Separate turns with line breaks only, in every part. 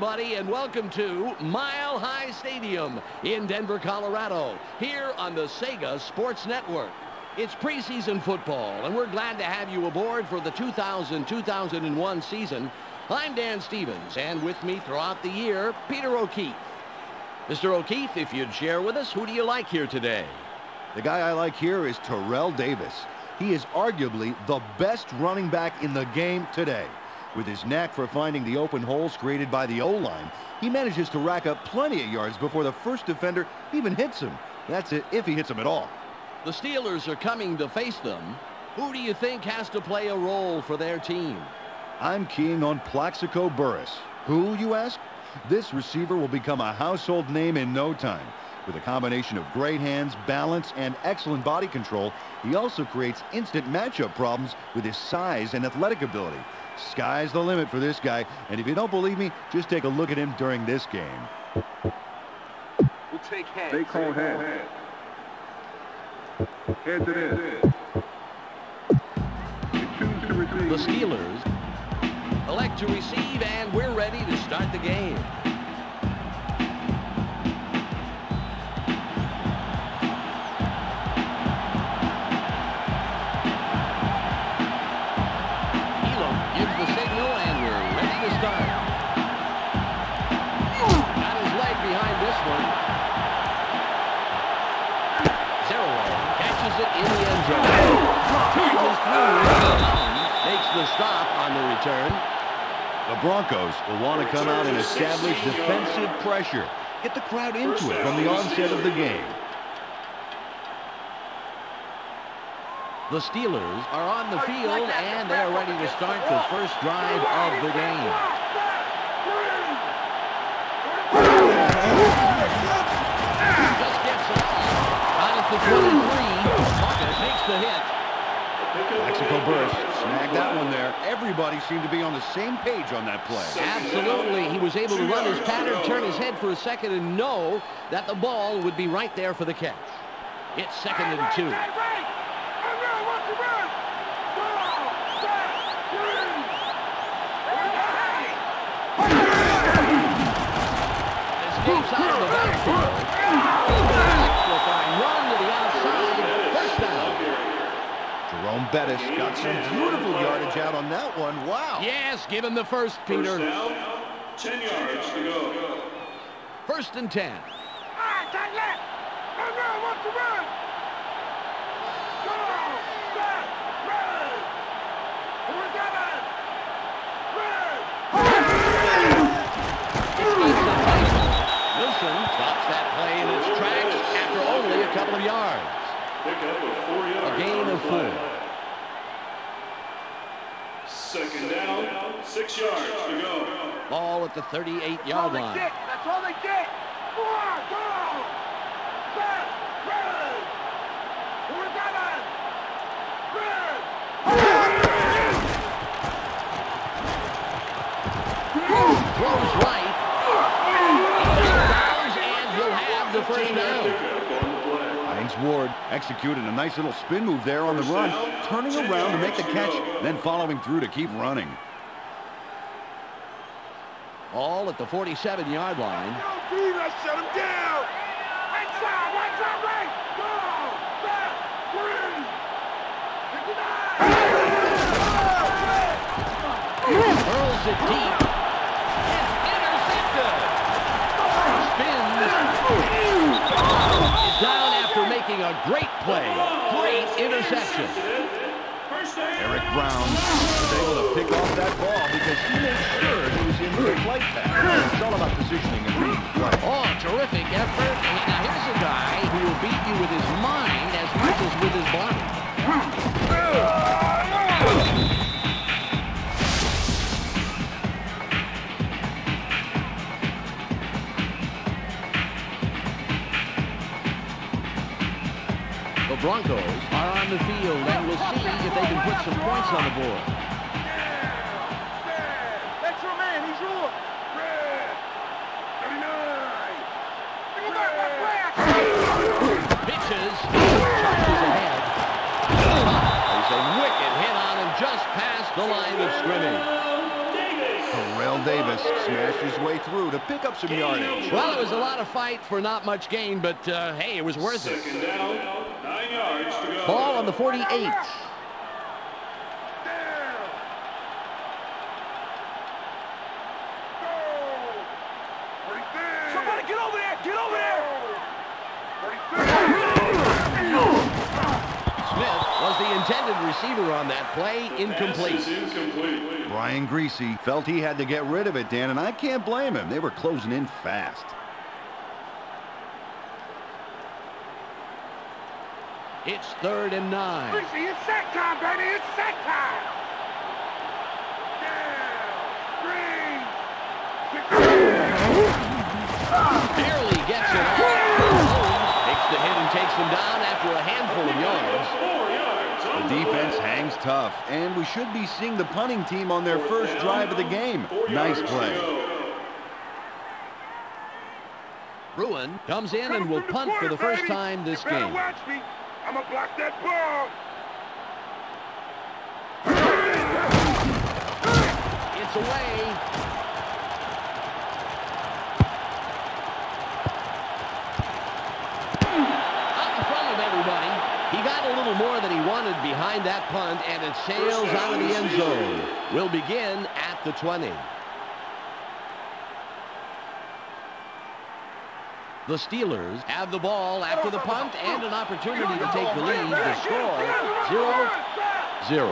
everybody, and welcome to Mile High Stadium in Denver, Colorado, here on the Sega Sports Network. It's preseason football, and we're glad to have you aboard for the 2000-2001 season. I'm Dan Stevens, and with me throughout the year, Peter O'Keefe. Mr. O'Keefe, if you'd share with us, who do you like here today?
The guy I like here is Terrell Davis. He is arguably the best running back in the game today. With his knack for finding the open holes created by the O-line, he manages to rack up plenty of yards before the first defender even hits him. That's it, if he hits him at all.
The Steelers are coming to face them. Who do you think has to play a role for their team?
I'm keying on Plaxico Burress. Who, you ask? This receiver will become a household name in no time. With a combination of great hands, balance, and excellent body control, he also creates instant matchup problems with his size and athletic ability. Sky's the limit for this guy, and if you don't believe me, just take a look at him during this game.
We'll take heads. They call heads. Heads it is. You choose to receive.
The Steelers elect to receive, and we're ready to start the game. Makes the stop on the return.
The Broncos will want to come out and establish defensive pressure. Get the crowd into it from the onset of the game.
The Steelers are on the field, and they're ready to start the first drive of the game. Just gets it. Out at the 23. Parker takes the hit.
Plaxico Burress snagged that one there. Everybody seemed to be on the same page on that play.
Absolutely. He was able to run his pattern, turn his head for a second, and know that the ball would be right there for the catch. It's 2nd and 2. Escapes out of the backfield. Run to the outside. First down.
Jerome Bettis got some beautiful yardage out on that one. Wow.
Yes, give him the first, Peter.
First down, 10 yards to go.
1st and 10. Wilson stops that play in its tracks after only a couple of yards.
Pick up a 4-yard.
A gain of 4.
2nd down, 6 yards to go.
Ball at the 38-yard line.
That's all they get. 4, go. Set, run. We're coming.
Throws right. And he'll have the first down.
Ward executed a nice little spin move there on the run, turning around to make the catch, then following through to keep running.
All at the 47-yard line.
Shut him down. Right side, right. Go. Set, 3. 59.
Hurls it deep. It's intercepted. Spins. Is down after making a great play. Great interception.
Eric Brown was able to pick off that ball because he made sure he was in the flight path. It's all about positioning and reading the play.
Oh, terrific effort. Now here's a guy who will beat you with his mind as much as with his body. The Broncos are on the field, and we'll see if they can put some points on the board.
That's your man. He's yours. Red. 39.
Pitches. Charges ahead. There's a wicked hit on him just past the line of scrimmage.
Terrell Terrell Davis smashed his way through to pick up some yardage.
Well, it was a lot of fight for not much gain, but hey, it was worth it.
Second down, 9 yards to go.
Ball on the 48.
Somebody get over there! Get over there!
Smith was the intended receiver on that play. Incomplete.
Pass is incomplete.
Brian Greasy felt he had to get rid of it, Dan, and I can't blame him. They were closing in fast.
It's 3rd and 9.
Greasy, it's sack time, baby! It's sack time!
Barely gets it off. Takes the hit and takes him down after a handful of yards.
4 yards.
The defense hangs tough, and we should be seeing the punting team on their first drive of the game. Nice play.
Bruin comes in and will punt for the first time this
You better
game.
watch me. I'm gonna block that ball.
It's away. Out in front of everybody. He got a little more than he wanted behind that punt, and it sails out of the end zone. We'll begin at the 20. The Steelers have the ball after the punt and an opportunity to take the lead. The score, 0-0.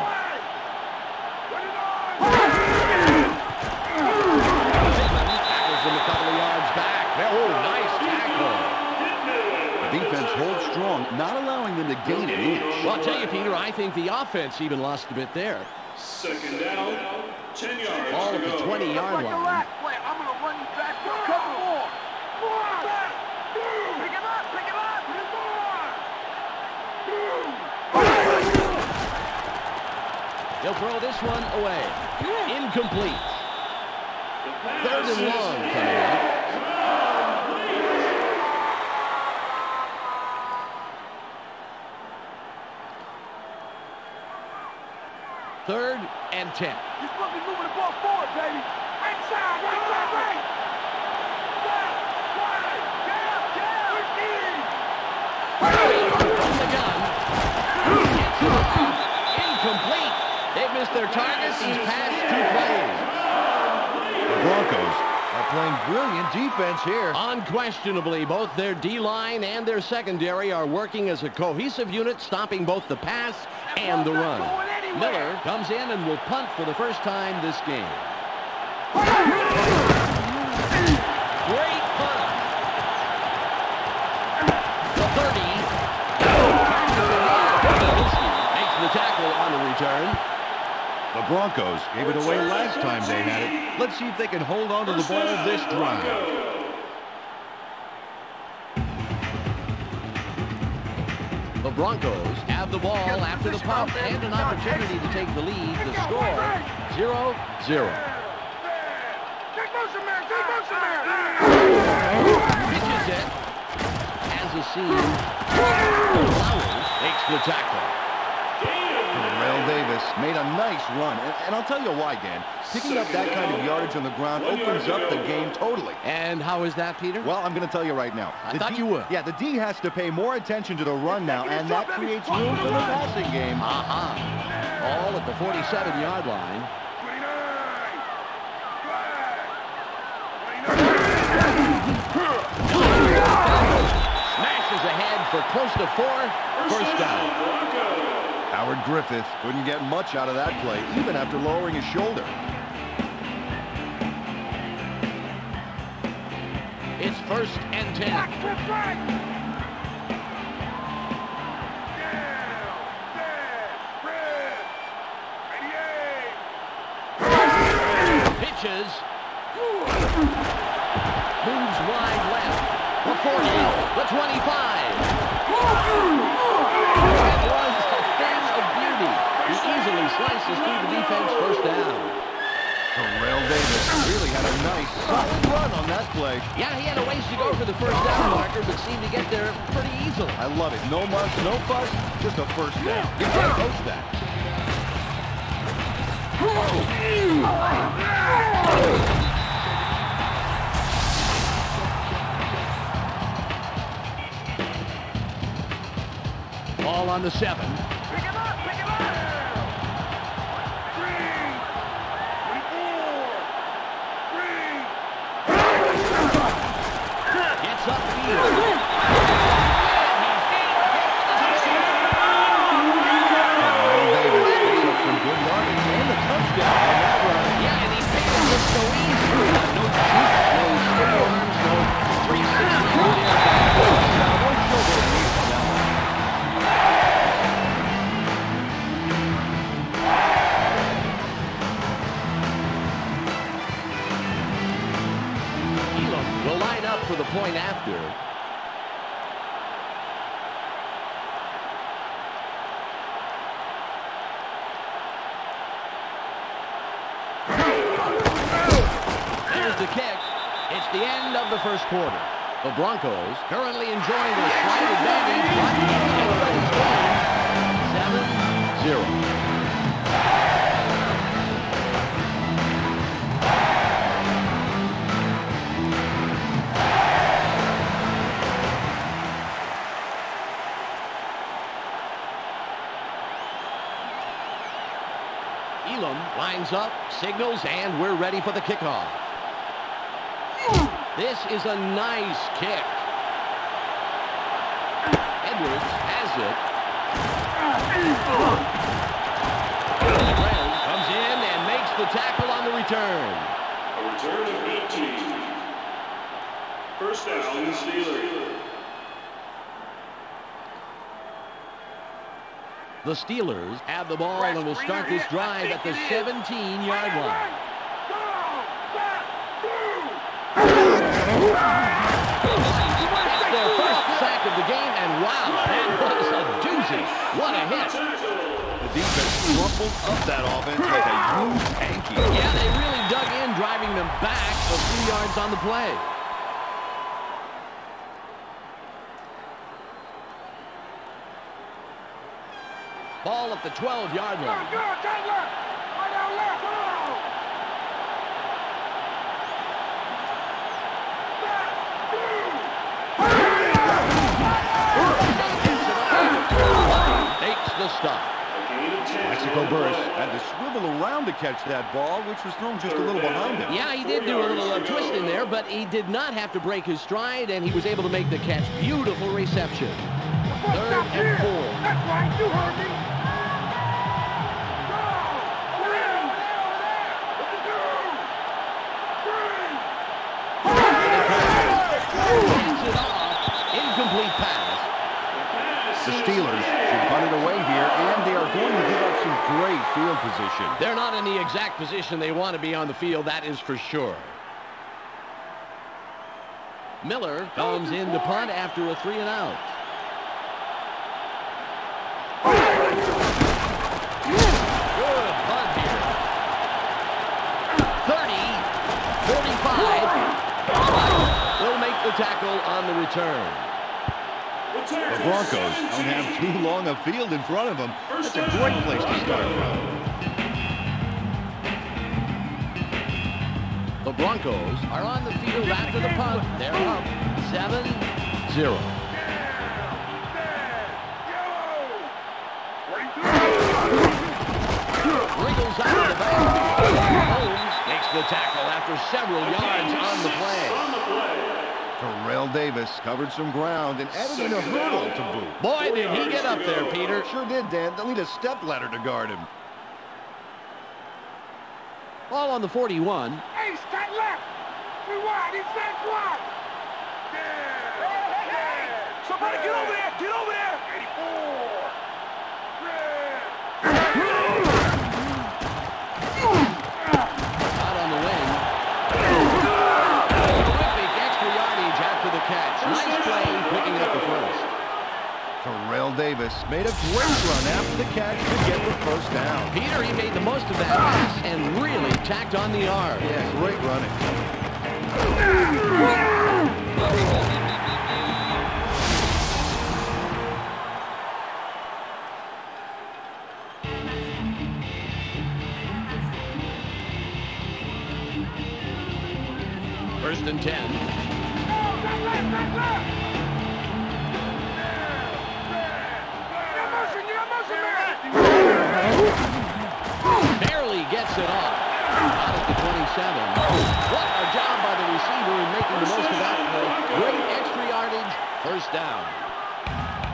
Tackles him a couple of yards back. Oh, nice tackle.
The defense holds strong, not allowing them to gain an inch.
Well, I'll tell you, Peter, I think the offense even lost a bit there.
Second down, 10 yards
Ball
to
at the
go.
20-yard line.
I'm gonna run you back for a couple more. Pick him up, pick him up.
He'll throw this one away. Incomplete. 3rd and long coming up. 3rd and 10.
You're supposed to be moving the ball forward, baby. Right side, right.
From the gun. Gets it off. Incomplete. They've missed their targets. He's passed 2 plays.
The Broncos are playing brilliant defense here.
Unquestionably, both their D-line and their secondary are working as a cohesive unit, stopping both the pass and the run. Miller comes in and will punt for the first time this game. Great punt. The 30. Makes the tackle on the return.
The Broncos gave it away last time they had it. Let's see if they can hold on to the ball this drive.
The Broncos have the ball after the punt and an opportunity to take the lead. The score, 0-0.
Take motion, man.
Pitches it. Has a seam. Flowers makes the tackle.
Terrell Davis made a nice run. And I'll tell you why, Dan. Picking up that kind of yardage on the ground opens up the game totally.
And how is that, Peter?
Well, I'm going to tell you right now.
I thought you would.
Yeah, the D has to pay more attention to the run now, and that creates room for the passing game.
Ball at the 47-yard line.
29.
Smashes ahead for close to 4. First down.
Howard Griffith couldn't get much out of that play, even after lowering his shoulder.
It's 1st and 10. Pitches. Moves wide left. The 40. The 25. That was a thing of beauty. He easily slices through the defense. First down.
Terrell Davis really had a nice, solid run on that play.
Yeah, he had a ways to go for the first down marker, but seemed to get there pretty easily.
I love it. No muss, no fuss, just a first down.
You can't coach that. Ball on the 7.
Pick him up! Pick him up! 3, 24, 3.
Gets upfield.
Some good yardage and a touchdown on that run.
Yeah, and he failed just so easy. No juke, no storms, no 360 good impact.
Now, no shoulder relief on that one.
Elam will line up for the point after. There's the kick. It's the end of the first quarter. The Broncos currently enjoying a slight advantage, but 7-0. Elam lines up, signals, and we're ready for the kickoff. This is a nice kick. Edwards has it. Brown comes in and makes the tackle on the return.
A return of 18. First down, Steelers.
The Steelers have the ball and will start this drive at the 17-yard line. That's their first sack of the game, and wow, that was a doozy. What a hit.
The defense crumpled up that offense like a huge hanky.
Yeah, they really dug in, driving them back a few yards on the play. Ball at the 12-yard line. Takes the stop.
Mexico Burris had to swivel around to catch that ball, which was thrown just a little behind him.
Yeah, he did do a little twist in there, but he did not have to break his stride, and he was able to make the catch. Beautiful reception. 3rd and 4.
That's right, you heard me.
Incomplete pass.
The Steelers should punt it away here, and they are going to give up some great field position.
They're not in the exact position they want to be on the field, that is for sure. Miller comes in to punt after a 3-and-out. Good punt here. 30, 45. Will make the tackle on the return.
The Broncos don't have too long a field in front of them. That's a great place to start from.
The Broncos are on the field after the punt. They're up 7-0. Wriggles out of the backfield. Holmes makes the tackle after several yards on the play.
Terrell Davis covered some ground and added in a hurdle to boot.
Boy, did he get up there, Peter.
Sure did, Dan. They'll need a step ladder to guard him.
Ball on the 41.
Hey, straight left. We wide. Inside wide. Yeah. Somebody get over there. Get over there. 84.
Out on the wing. Terrific extra yardage after the catch. Nice play picking up the first.
Terrell Davis made a great run after the catch to get the first down.
Peter, he made the most of that pass and really tacked on the yard.
Yeah, great running.
Barely gets it off. Out at the 27. What a job by the receiver in making the most of that play. Great extra yardage. First down.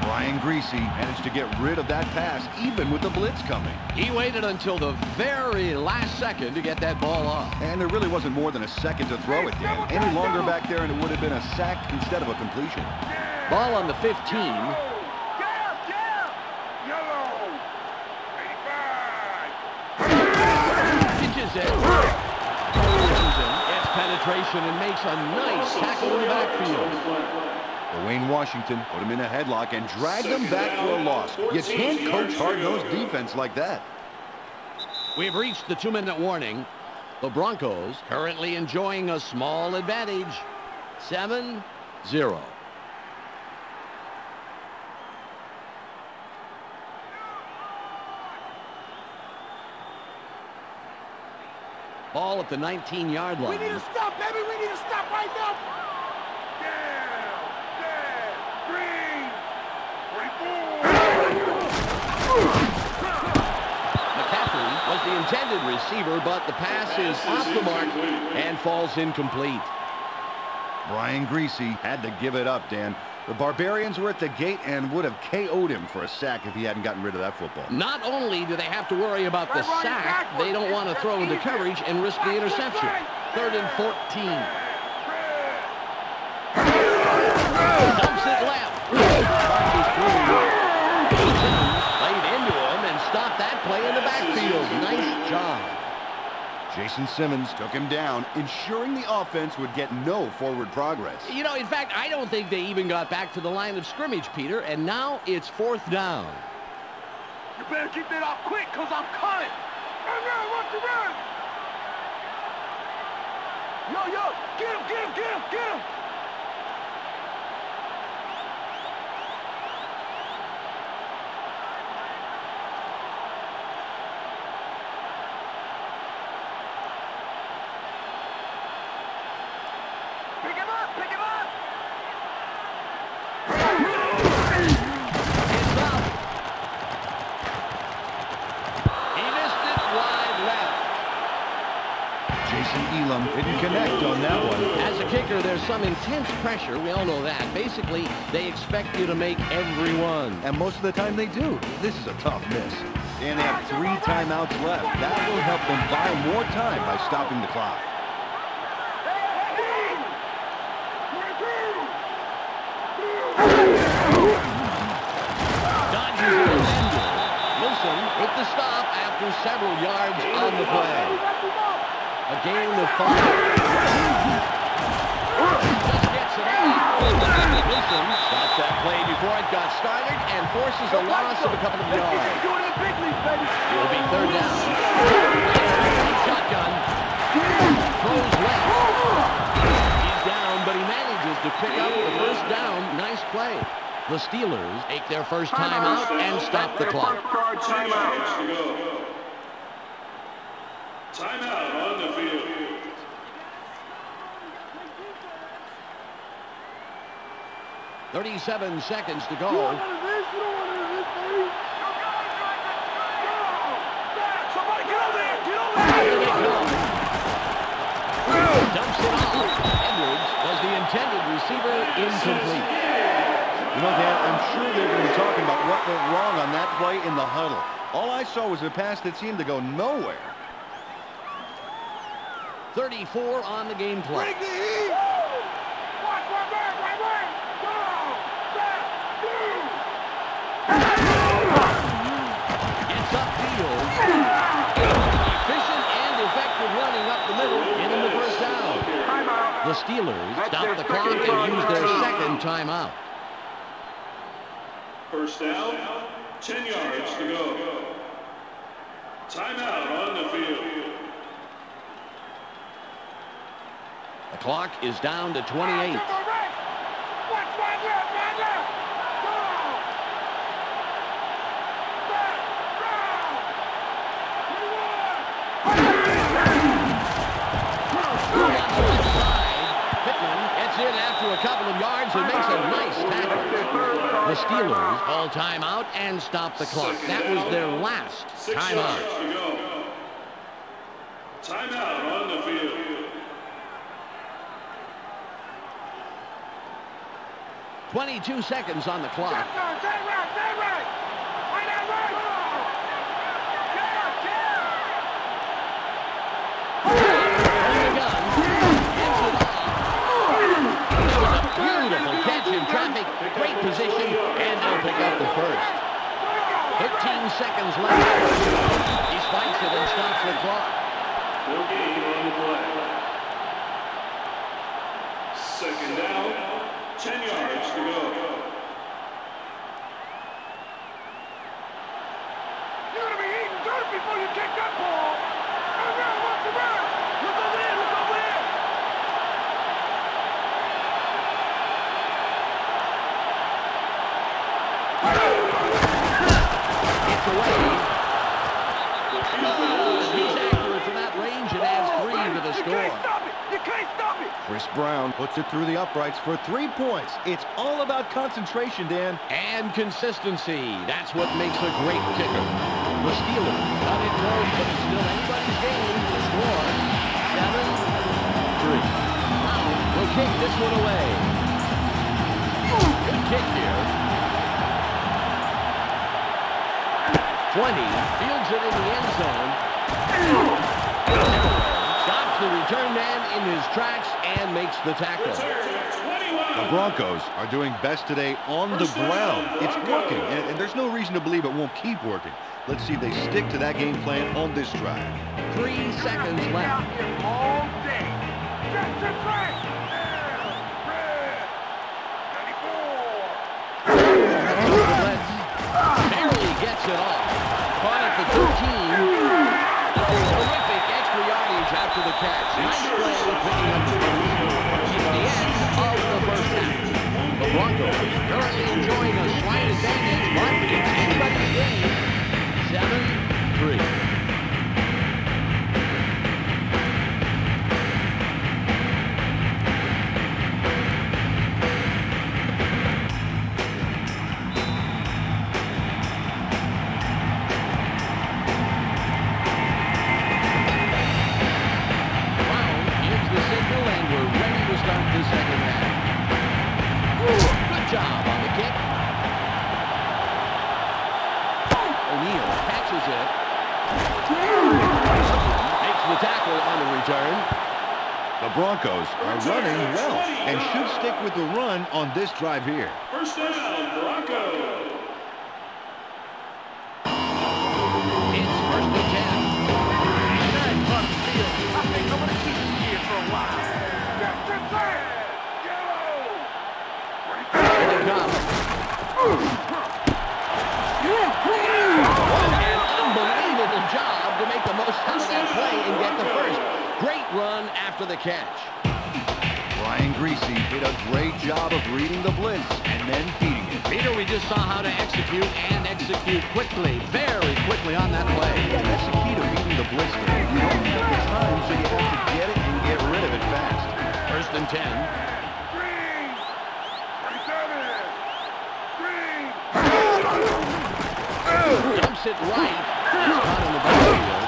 Brian Greasy managed to get rid of that pass even with the blitz coming.
He waited until the very last second to get that ball off.
And there really wasn't more than a second to throw it, Dan. Any longer back there and it would have been a sack instead of a completion.
Ball on the 15. Pitches it. Gets penetration and makes a nice tackle in the backfield.
Wayne Washington put him in a headlock and dragged him back for a loss. You can't coach hard-nosed defense like that.
We've reached the 2-minute warning. The Broncos currently enjoying a small advantage. 7-0. Ball at the 19-yard line.
We need to stop, baby. We need to stop right now.
McCaffrey was the intended receiver, but the pass is off the mark and falls incomplete.
Brian Greasy had to give it up, Dan. The Barbarians were at the gate and would have KO'd him for a sack if he hadn't gotten rid of that football.
Not only do they have to worry about the sack, they don't want to throw into coverage and risk the interception. 3rd and 14. Dumps it left. Played into him and stopped that play in the backfield. Nice job.
Jason Simmons took him down, ensuring the offense would get no forward progress.
You know, in fact, I don't think they even got back to the line of scrimmage, Peter, and now it's 4th down.
You better keep that off quick, because I'm coming. Run, yo, get him. Pick him up.
It's up. He missed it wide left.
Jason Elam didn't connect on that one.
As a kicker, there's some intense pressure. We all know that. Basically, they expect you to make every one.
And most of the time they do. This is a tough miss. And they have 3 timeouts left. That will help them buy more time by stopping the clock.
Wilson with the stop after several yards on the play. A gain of 5. Just gets it off. Wilson stops that play before it got started and forces a loss of a couple of yards. It'll be 3rd down. Shotgun. Throws left. He's down, but he manages to pick up the first down. Nice play. The Steelers take their first time out and stop the clock.
Timeout on the field.
37 seconds to go.
Somebody get over there.
Here they come. Dumps it off. Edwards was the intended receiver, incomplete.
You know, Dan, I'm sure they're going to be talking about what went wrong on that play in the huddle. All I saw was a pass that seemed to go nowhere.
34 on the game clock.
Bring the heat. Watch right way. Go. Back.
Gets upfield. Efficient and effective running up the middle, getting the first down. The Steelers stop the clock and use their second timeout.
First down, 10 yards to go. Timeout on the field.
The clock is down to 28. in after a couple of yards and makes a nice tackle. The Steelers call timeout and stop the clock. That was their last timeout.
Timeout on the field.
22 seconds on the clock. Beautiful catch in traffic, great position, and they'll pick up the first. 13 seconds left. He spikes it and stops the clock.
No gain on the play. Second down, 10 yards to go.
You're going to be eating dirt before you kick that ball. Look over there, look over there.
It's away. He's accurate from that range and adds 3 to the score.
You can't stop it.
Chris Brown puts it through the uprights for 3 points. It's all about concentration, Dan.
And consistency. That's what makes a great kicker. The Steelers got it close, but it's still anybody's game. The score, 7-3. Brown will kick this one away. Good kick here. 20, fields it in the end zone. Stops the return man in his tracks and makes the tackle.
The Broncos are doing best today on the ground. It's working, and there's no reason to believe it won't keep working. Let's see if they stick to that game plan on this drive.
3 seconds left.
All day. That's right.
Barely gets it off. Caught at the 13. Terrific extra yardage after the catch. Nice play picking up the first. The end of the first half. The Broncos currently enjoying a slight advantage, but it's anybody's game. 7-3. Job on the kick. O'Neal catches it. Makes the tackle on the return.
The Broncos are running well and should stick with the run on this drive here.
First down, Broncos.
It's 1st and 10.
I think I'm going to keep you here for a while. That's it.
An unbelievable job to make the most out of that play and get the first. Great run after the catch.
Brian Greasy did a great job of reading the blitz and then feeding it.
Peter, we just saw how to execute and execute quickly, very quickly on that play.
Yeah, that's the key to beating the blitz. You don't have the time, so you have to get it and get rid of it fast.
1st and 10. Dumps it right. It's caught in the backfield.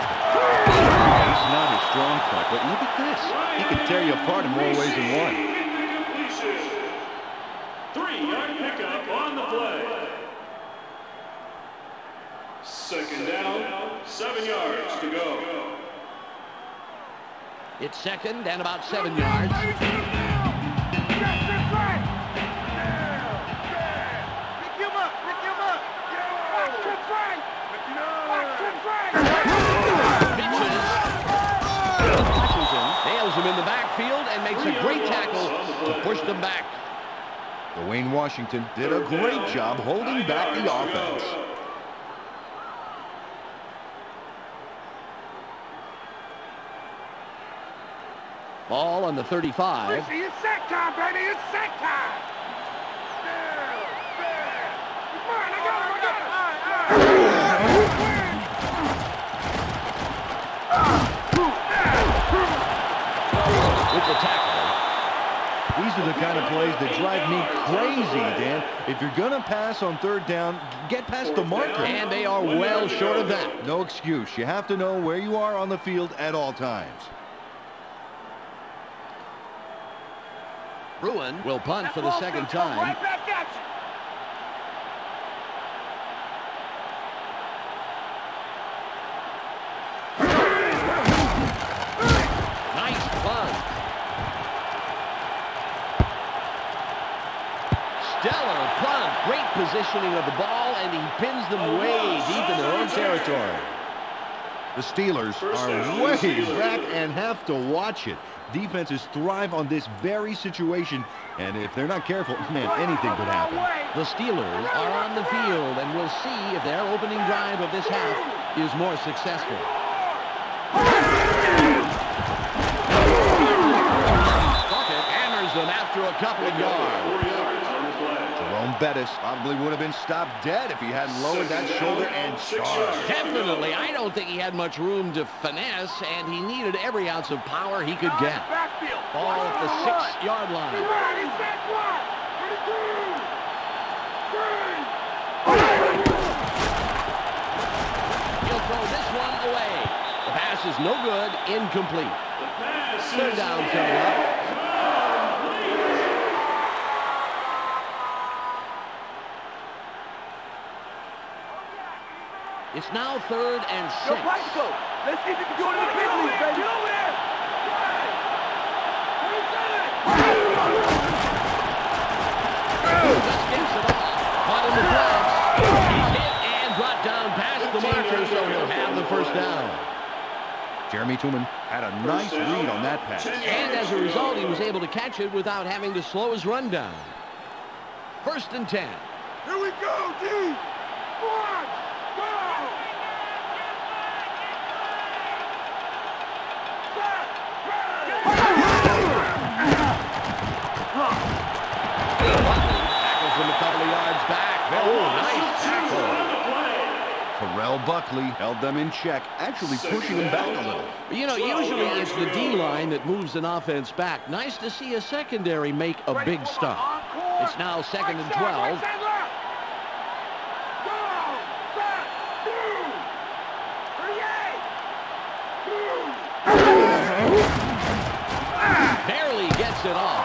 He's not his strong point, but look at this. He can tear you apart in more ways than one.
3-yard pickup on the play. Second down, 7 yards to go.
It's second and about 7 yards. Nails him in the backfield and makes a great tackle to push them back.
Dwayne Washington did a great job holding back the offense.
Ball on the 35.
It's sack time, baby. It's sack time. Come on, I got
With the tackle.
These are the kind of plays that drive me crazy, Dan. If you're going to pass on third down, get past the marker.
And they are well short of that.
No excuse. You have to know where you are on the field at all times.
Bruin will punt for the second time.
Right back at you.
Nice punt. Stellar punt. Great positioning of the ball, and he pins them way deep in their own territory.
The Steelers are way back and have to watch it. Defenses thrive on this very situation, and if they're not careful, man, anything could happen.
The Steelers are on the field, and we'll see if their opening drive of this half is more successful. Hammers them after a couple of yards.
Bettis probably would have been stopped dead if he hadn't lowered that shoulder and charged.
Definitely. I don't think he had much room to finesse, and he needed every ounce of power he could get. Ball at the 6-yard line. He'll throw this one away. The pass is no good, incomplete. Third down coming up. It's now 3rd and 6.
Let's see if you can do it in the big league, baby. Get over there.
Just gets it off. Caught in the flags. He's hit and brought down past the marker, so he'll have the first down.
Jeremy Tooman had a nice read on that pass.
And as a result, he was able to catch it without having to slow his run down. 1st and 10.
Here we go, D. 1, go.
Tackles him a couple of yards back. Oh, nice tackle.
Terrell Buckley held them in check, actually pushing them back a little.
You know, usually it's the D-line that moves an offense back. Nice to see a secondary make a big stop. It's now 2nd and 12. Barely gets it off.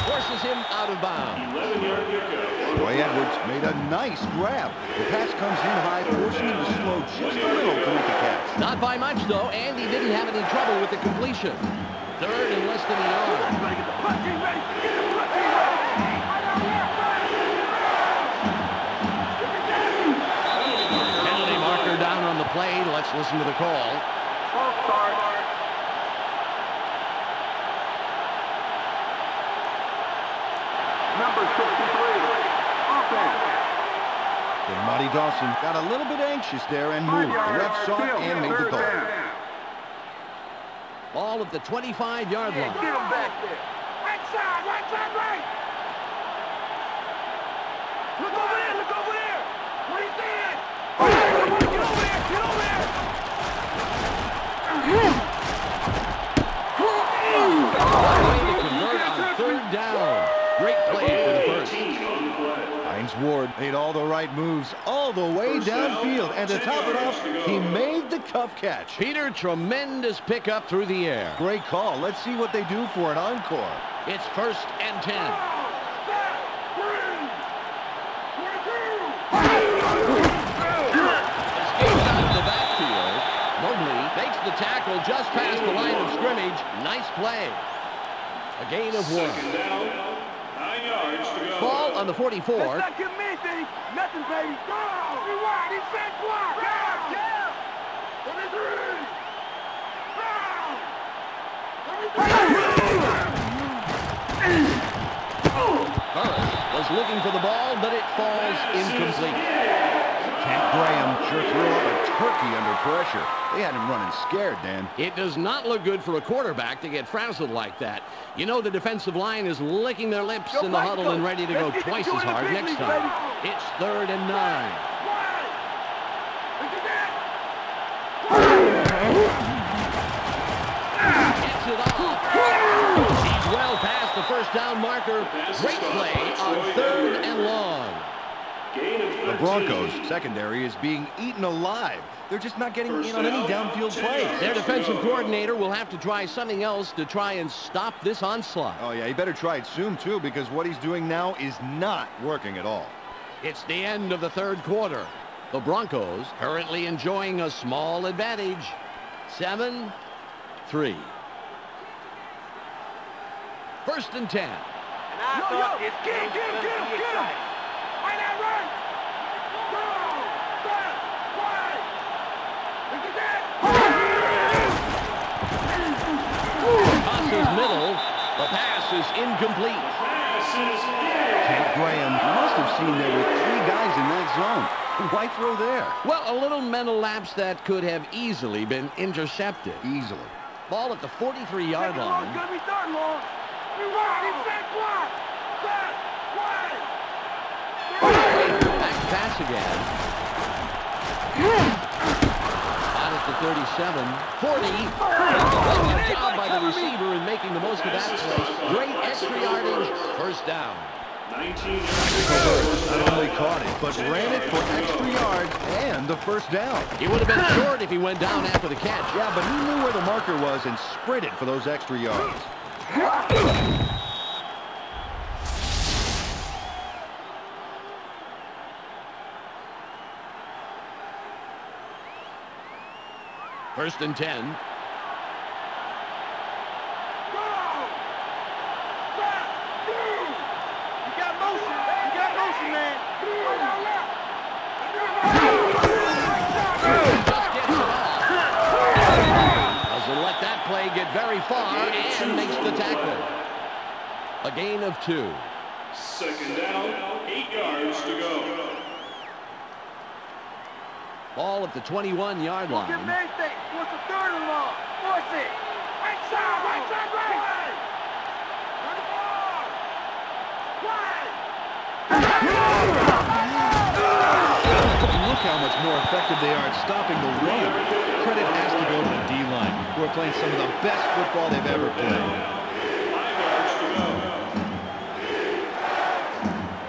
Forces him out of bounds.
11-yard pickup.
Troy Edwards made a nice grab. The pass comes in high, forcing him to slow just a little to make the catch.
Not by much, though, and he didn't have any trouble with the completion. 3rd and less than a yard. Penalty marker down on the play. Let's listen to the call.
Number 63, offense.
And Monty Dawson got a little bit anxious there and moved. The ref saw it and made the call.
Ball at the 25-yard line.
Get him back there. Right side, right. Look over there. What are you doing? Get over there.
Way to convert on 3rd down. Great play for the first.
Hines Ward made all the right moves all the way downfield. And to top it off, he made the cuff catch.
Peter, tremendous pickup through the air.
Great call. Let's see what they do for an encore.
It's 1st and 10. Escapes out of the backfield. Mobley makes the tackle just past the line of scrimmage. Nice play. A gain of 1.
2nd down, 9 yards to go.
Ball on the 44.
Let's not give me anything. Nothing, baby. Go. Rewind. He said block. Yeah. 23.
Burris was looking for the ball, but it falls incomplete.
Kent Graham sure threw up a turkey under pressure. They had him running scared, Dan.
It does not look good for a quarterback to get frazzled like that. You know the defensive line is licking their lips in the huddle and ready to go twice as hard next time. It's 3rd and 9. Gets it off. He's well past the first down marker. Great play on 3rd and long.
The Broncos secondary is being eaten alive. They're just not getting in on any downfield plays.
Their defensive coordinator will have to try something else to try and stop this onslaught.
Oh, yeah, he better try it soon, too, because what he's doing now is not working at all.
It's the end of the 3rd quarter. The Broncos currently enjoying a small advantage. 7-3. 1st and 10.
Yo, get him. Find that run. Go, back, wide. Look at that.
Toss is middle. The pass is incomplete.
Graham must have seen there were 3 guys in that zone. Why throw there?
Well, a little mental lapse that could have easily been intercepted.
Easily.
Ball at the 43-yard line.
Gonna be third long.
Back pass again. Out at the 37, 40. Good job by the receiver in making the most of that play. Great extra yardage. 1st down.
19
Not only caught it, but ran it for extra yards and the 1st down.
He would have been short if he went down after the catch.
Yeah, but he knew where the marker was and sprinted for those extra yards.
First and 10. Get very far and makes the tackle. A gain of 2.
2nd down, 8 yards to go.
Ball at the 21-yard line.
What's the 3rd and long? Force it. Right side.
Look how much more effective they are at stopping the run. Credit has to go to the D-line, who are playing some of the best football they've ever played.
5 yards to go.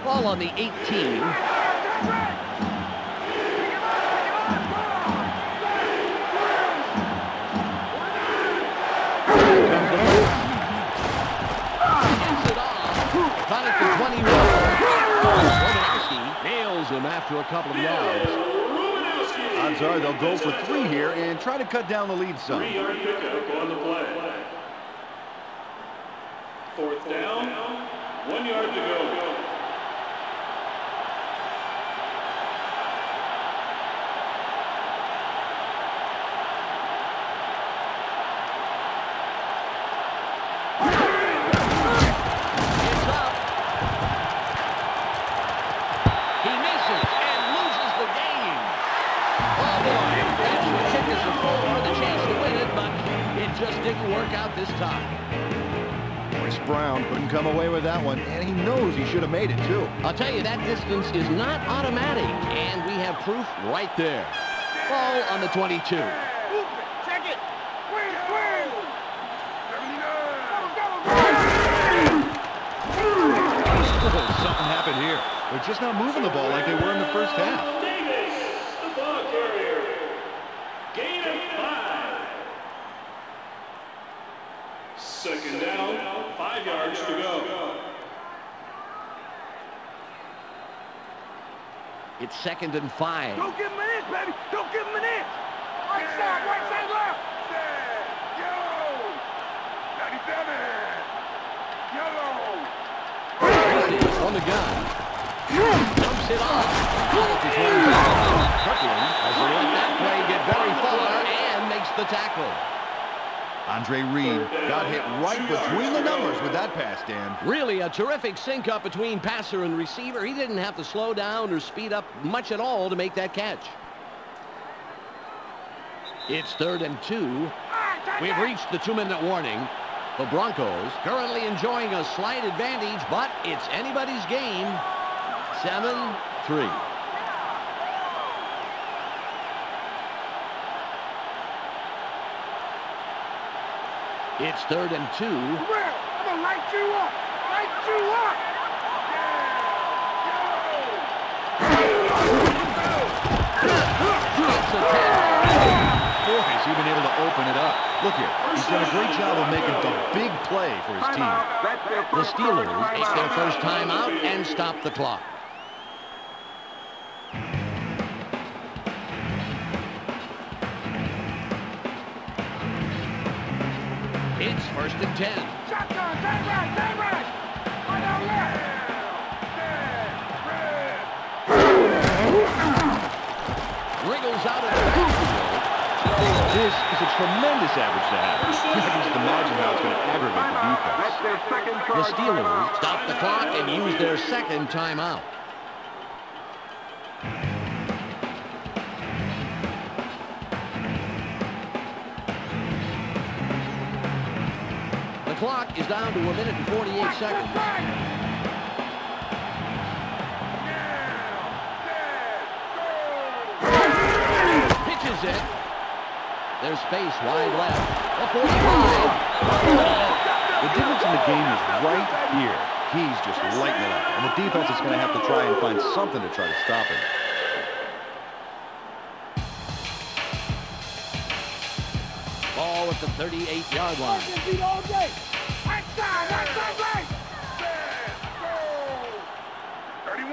Ball on the 18. Caught at the 21. Romanowski nails him after a couple of yards.
Odds are they'll go for 3 here and try to cut down the lead some.
3-yard pickup on the play. 4th down, 1 yard to go.
Just didn't work out this time.
Chris Brown couldn't come away with that one, and he knows he should have made it, too.
I'll tell you, that distance is not automatic, and we have proof right there. Ball on the 22.
Check it. Swing.
Something happened here. They're just not moving the ball like they were in the 1st half.
Davis, the ball carrier. Gain of 5. 2nd down, 5 yards to go.
It's 2nd and 5.
Don't give him an inch, baby. Don't give him an inch. Right side, left. Yellow. 97. Yellow.
Tracy on the gun. Dumps it off. Kirkland has to let that play get very far and makes the tackle.
Andre Reed got hit right between the numbers with that pass, Dan.
Really a terrific sync-up between passer and receiver. He didn't have to slow down or speed up much at all to make that catch. It's 3rd and 2. We've reached the 2-minute warning. The Broncos currently enjoying a slight advantage, but it's anybody's game. 7-3. It's 3rd and 2.
gonna light you up. Light you up.
It's a 10.
Boy, has he been able to open it up. Look here, he's done a great job of making the big play for his team.
The Steelers take their first time out and stop the clock. It's 1st and 10.
Shotgun, turn right. Right on left.
Wriggles out of the backfield.
This is a tremendous average to have. You can just imagine how it's going to aggravate the defense.
That's their second
The
charge.
Steelers stop the clock and use their second timeout. The clock is down to 1 minute and 48 seconds. Pitches it. There's space wide left. A 45.
The difference in the game is right here. He's just lighting it up, and the defense is going to have to try and find something to try to stop him.
Ball at the 38-yard line.
Right side, right. 31.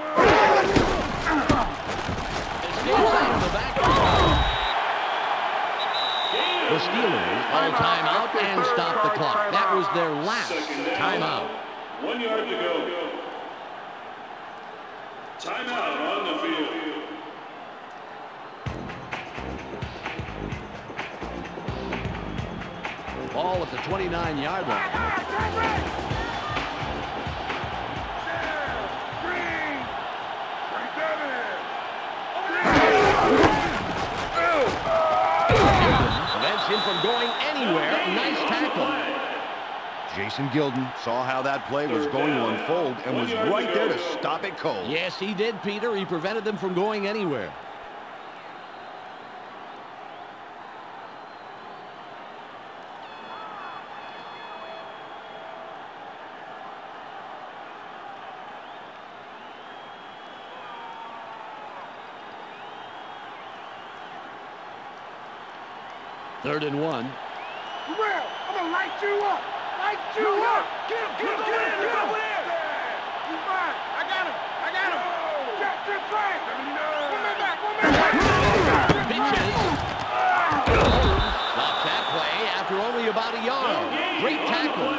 Escapes out of the backfield. The Steelers call timeout and stop the clock. That was their last timeout.
1 yard to go. Timeout on the field.
Ball at the 29-yard line. Prevents him from going anywhere. Nice tackle.
Jason Gilden saw how that play was going to unfold and was right there to stop it cold.
Yes, he did, Peter. He prevented them from going anywhere. Third and 1.
I'm gonna light you up. Light you up. Get him. You fine. I got him. Just right. One man back.
Pitches. Stops that play after only about a yard. Great tackle.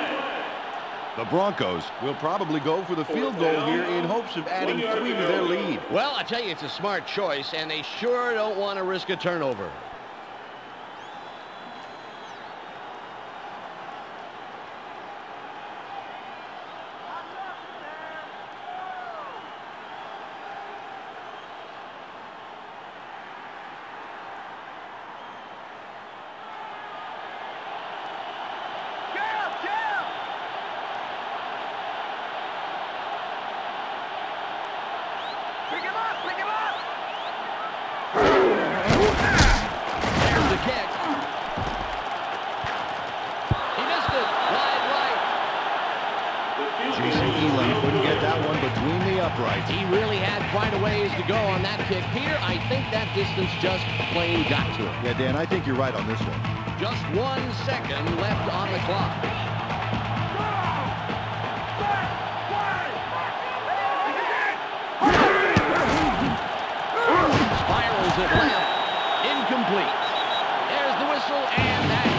The Broncos will probably go for the field goal here in hopes of adding 3 to their lead.
Well, I tell you, it's a smart choice, and they sure don't want to risk a turnover.
Pick him up.
There's the kick. He missed it. Wide right.
Jason Elam couldn't get that one between the uprights.
He really had quite a ways to go on that kick. Peter, I think that distance just plain got to him.
Yeah, Dan, I think you're right on this one.
Just 1 second left on the clock. Spirals it left. Incomplete. There's the whistle, and that